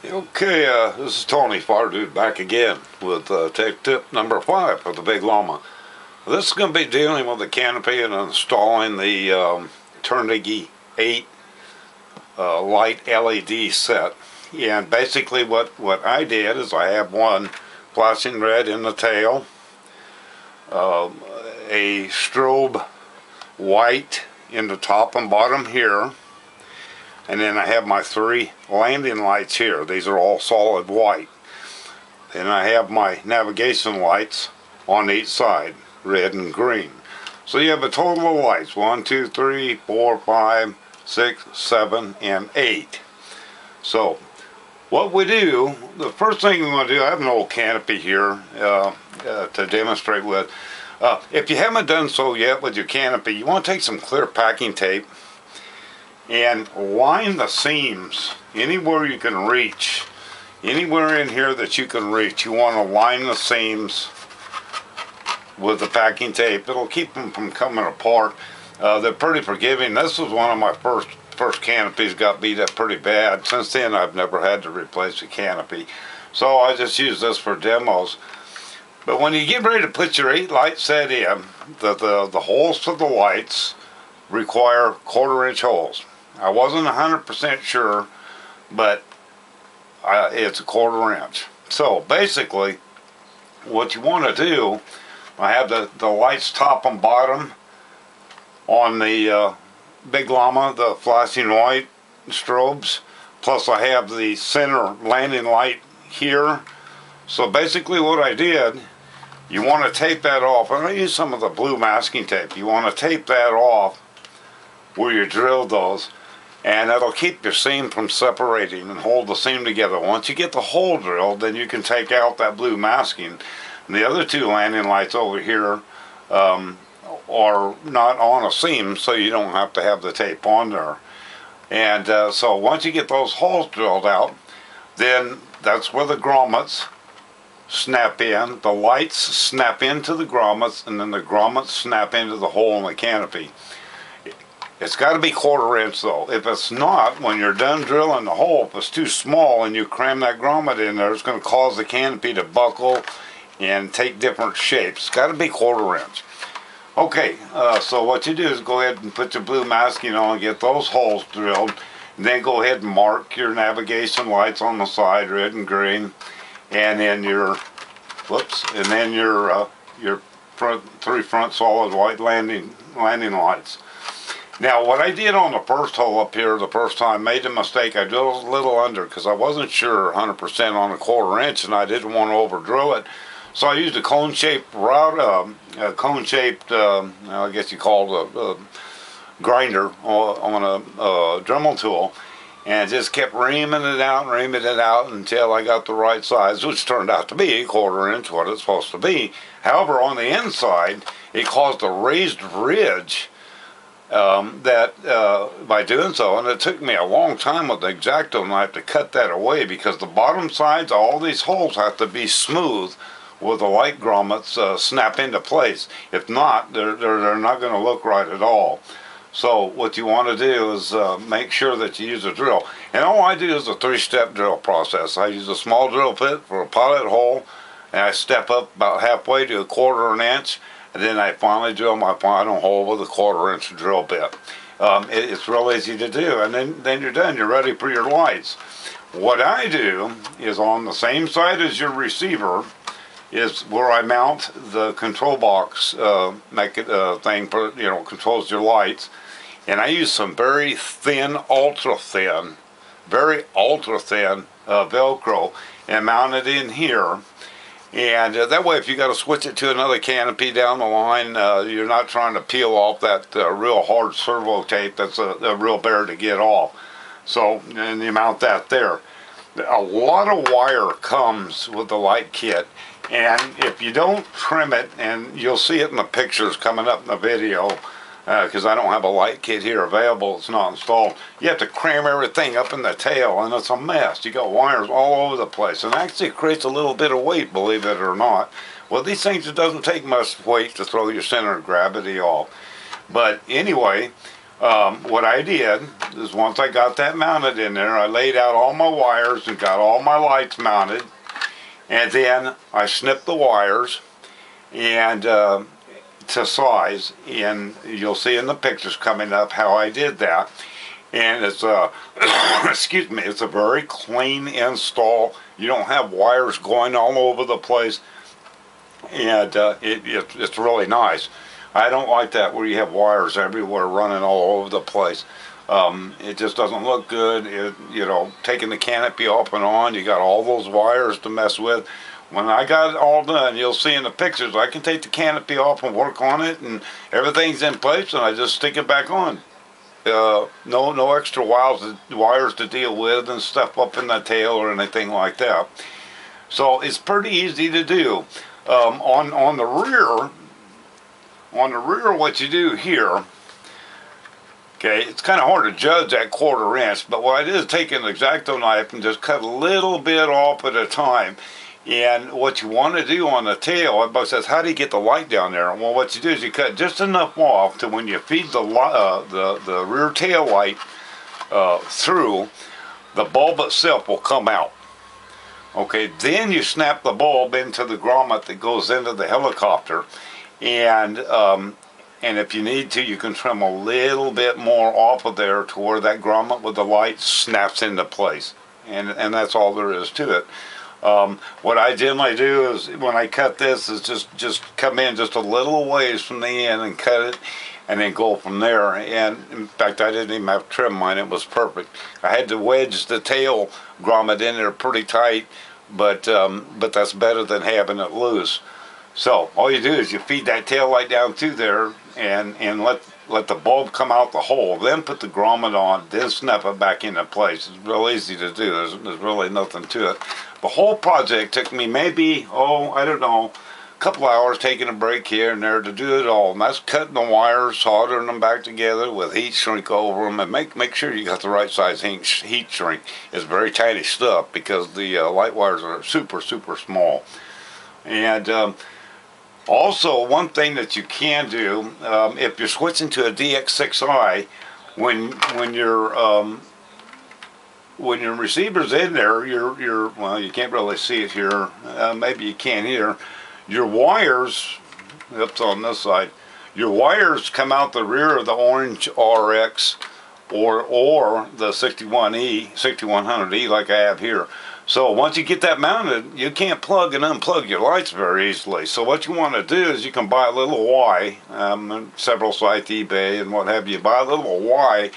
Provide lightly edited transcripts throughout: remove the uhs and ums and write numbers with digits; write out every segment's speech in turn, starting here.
Okay, this is Tony Fire Dude back again with tech tip number 5 for the big llama. This is going to be dealing with the canopy and installing the Turnigy 8 light LED set. And basically what I did is I have one flashing red in the tail, a strobe white in the top and bottom here, and then I have my 3 landing lights here. These are all solid white. Then I have my navigation lights on each side, red and green. So you have a total of lights, 1, 2, 3, 4, 5, 6, 7, and 8. So what we do, the first thing we want to do, I have an old canopy here to demonstrate with. If you haven't done so yet with your canopy, you want to take some clear packing tape and line the seams anywhere you can reach. Anywhere in here that you can reach, you want to line the seams with the packing tape. It'll keep them from coming apart. They're pretty forgiving. This was one of my first canopies, got beat up pretty bad. Since then I've never had to replace a canopy, so I just use this for demos. But when you get ready to put your 8 light set in, the holes for the lights require 1/4-inch holes. I wasn't 100% sure, but it's a 1/4-inch. So basically what you want to do, I have the lights top and bottom on the big llama, the flashing white strobes, plus I have the center landing light here. So basically what I did, you want to tape that off, and I use some of the blue masking tape. You want to tape that off where you drilled those, and that'll keep your seam from separating and hold the seam together. Once you get the hole drilled, then you can take out that blue masking. And the other 2 landing lights over here are not on a seam, so you don't have to have the tape on there. And so once you get those holes drilled out, then that's where the grommets snap in. The lights snap into the grommets, and then the grommets snap into the hole in the canopy. It's got to be 1/4-inch though. If it's not, when you're done drilling the hole, if it's too small and you cram that grommet in there, it's going to cause the canopy to buckle and take different shapes. It's got to be 1/4-inch. Okay, so what you do is go ahead and put your blue masking on and get those holes drilled. And then go ahead and mark your navigation lights on the side, red and green. And then your, your 3 front solid white landing lights. Now what I did on the first hole up here the first time, made a mistake. I drilled a little under because I wasn't sure 100% on a 1/4-inch, and I didn't want to over drill it. So I used a cone-shaped route, I guess you call it a grinder on a Dremel tool, and just kept reaming it out until I got the right size, which turned out to be 1/4-inch, what it's supposed to be. However, on the inside, it caused a raised ridge by doing so, and it took me a long time with the X-Acto knife to cut that away, because the bottom sides, all these holes have to be smooth with the light grommets snap into place. If not, they're not going to look right at all. So what you want to do is make sure that you use a drill. And all I do is a 3-step drill process. I use a small drill bit for a pilot hole, and I step up about halfway to 1/4-inch, and then I finally drill my final hole with a 1/4-inch drill bit. It's real easy to do, and then you're done. You're ready for your lights. What I do is, on the same side as your receiver is where I mount the control box thing for, controls your lights. And I use some very thin, ultra thin Velcro, and mount it in here. And that way, if you got to switch it to another canopy down the line, you're not trying to peel off that real hard servo tape that's a real bear to get off. So, and you mount that there. A lot of wire comes with the light kit, and if you don't trim it, and you'll see it in the pictures coming up in the video, because I don't have a light kit here available, it's not installed. You have to cram everything up in the tail, and it's a mess. You got wires all over the place, and actually it creates a little bit of weight, believe it or not. Well, these things, it doesn't take much weight to throw your center of gravity off. But anyway, What I did is once I got that mounted in there, I laid out all my wires and got all my lights mounted, and then I snipped the wires and to size, and you'll see in the pictures coming up how I did that. And it's a excuse me, it's a very clean install. You don't have wires going all over the place, and it's really nice. I don't like that where you have wires everywhere running all over the place. It just doesn't look good. You know, taking the canopy off and on, you got all those wires to mess with. When I got it all done, you'll see in the pictures, I can take the canopy off and work on it, and everything's in place, and I just stick it back on. No extra wires to deal with and stuff up in the tail or anything like that. So it's pretty easy to do. On the rear, what you do here, okay, it's kind of hard to judge that 1/4 inch, but what I did is take an X-Acto knife and just cut a little bit off at a time. And what you want to do on the tail, everybody says, how do you get the light down there? Well, what you do is you cut just enough off to when you feed the rear tail light through, the bulb itself will come out. Okay, then you snap the bulb into the grommet that goes into the helicopter, and if you need to, you can trim a little bit more off of there to where that grommet with the light snaps into place, and that's all there is to it. What I generally do is when I cut this is just come in just a little ways from the end and cut it, and then go from there. And in fact, I didn't even have to trim mine. It was perfect. I had to wedge the tail grommet in there pretty tight, but that's better than having it loose. So all you do is you feed that tail light down through there and let the bulb come out the hole, then put the grommet on, then snap it back into place. It's real easy to do. There's really nothing to it. The whole project took me maybe, I don't know, a couple hours, taking a break here and there to do it all. And that's cutting the wires, soldering them back together with heat shrink over them, and make sure you got the right size heat shrink. It's very tiny stuff because the light wires are super small. And also, one thing that you can do, if you're switching to a DX6i, when your receiver's in there, well, you can't really see it here. Maybe you can here. Your wires, oops, on this side, your wires come out the rear of the orange RX or the 6100E like I have here. So once you get that mounted, you can't plug and unplug your lights very easily. So what you want to do is you can buy a little Y, several sites, eBay and what have you. Buy a little Y,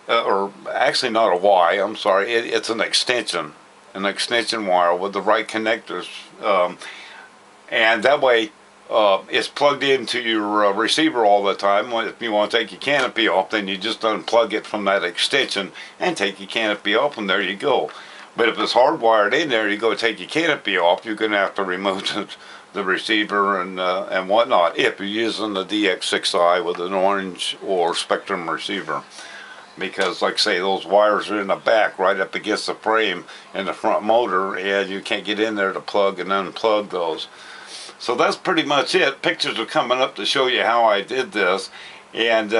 or actually not a Y, I'm sorry, it's an extension wire with the right connectors. And that way it's plugged into your receiver all the time. If you want to take your canopy off, then you just unplug it from that extension and take your canopy off, and there you go. But if it's hardwired in there, you go take your canopy off, you're going to have to remove the receiver and whatnot if you're using the DX6i with an orange or Spectrum receiver. Because, like I say, those wires are in the back right up against the frame and the front motor, and you can't get in there to plug and unplug those. So that's pretty much it. Pictures are coming up to show you how I did this, and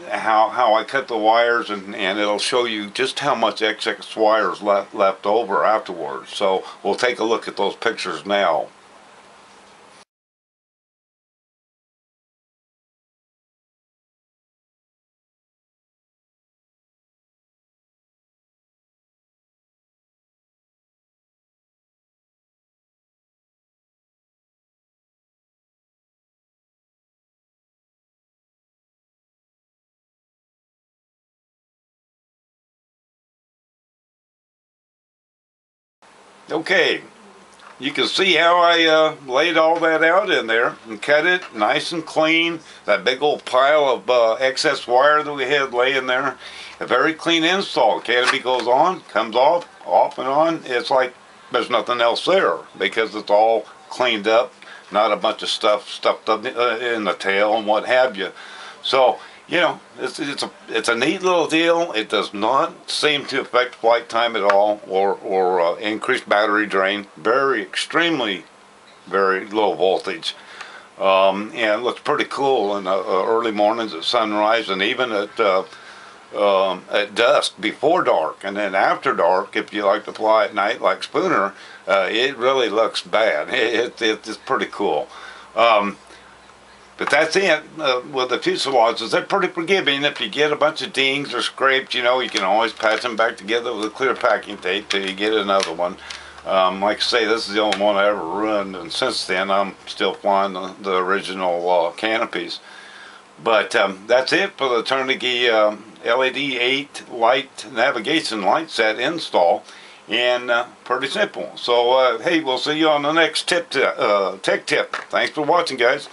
how I cut the wires, and it'll show you just how much excess wires left over afterwards. So we'll take a look at those pictures now. Okay, you can see how I laid all that out in there and cut it nice and clean. That big old pile of excess wire that we had laying there. A very clean install. Canopy goes on, comes off and on. It's like there's nothing else there because it's all cleaned up. Not a bunch of stuff stuffed up in the tail and what have you. So, you know, it's a neat little deal. It does not seem to affect flight time at all or increase battery drain. Extremely very low voltage. and it looks pretty cool in the early mornings at sunrise, and even at dusk before dark. And then after dark, if you like to fly at night like Spooner, it really looks bad. It's pretty cool. But that's it with the fuselages. They're pretty forgiving. If you get a bunch of dings or scrapes, you know, you can always patch them back together with a clear packing tape till you get another one. Like I say, this is the only one I ever ruined, and since then I'm still flying the original canopies. But that's it for the Turnigy LED 8 light navigation light set install, and pretty simple. So hey, we'll see you on the next tech tip. Thanks for watching, guys.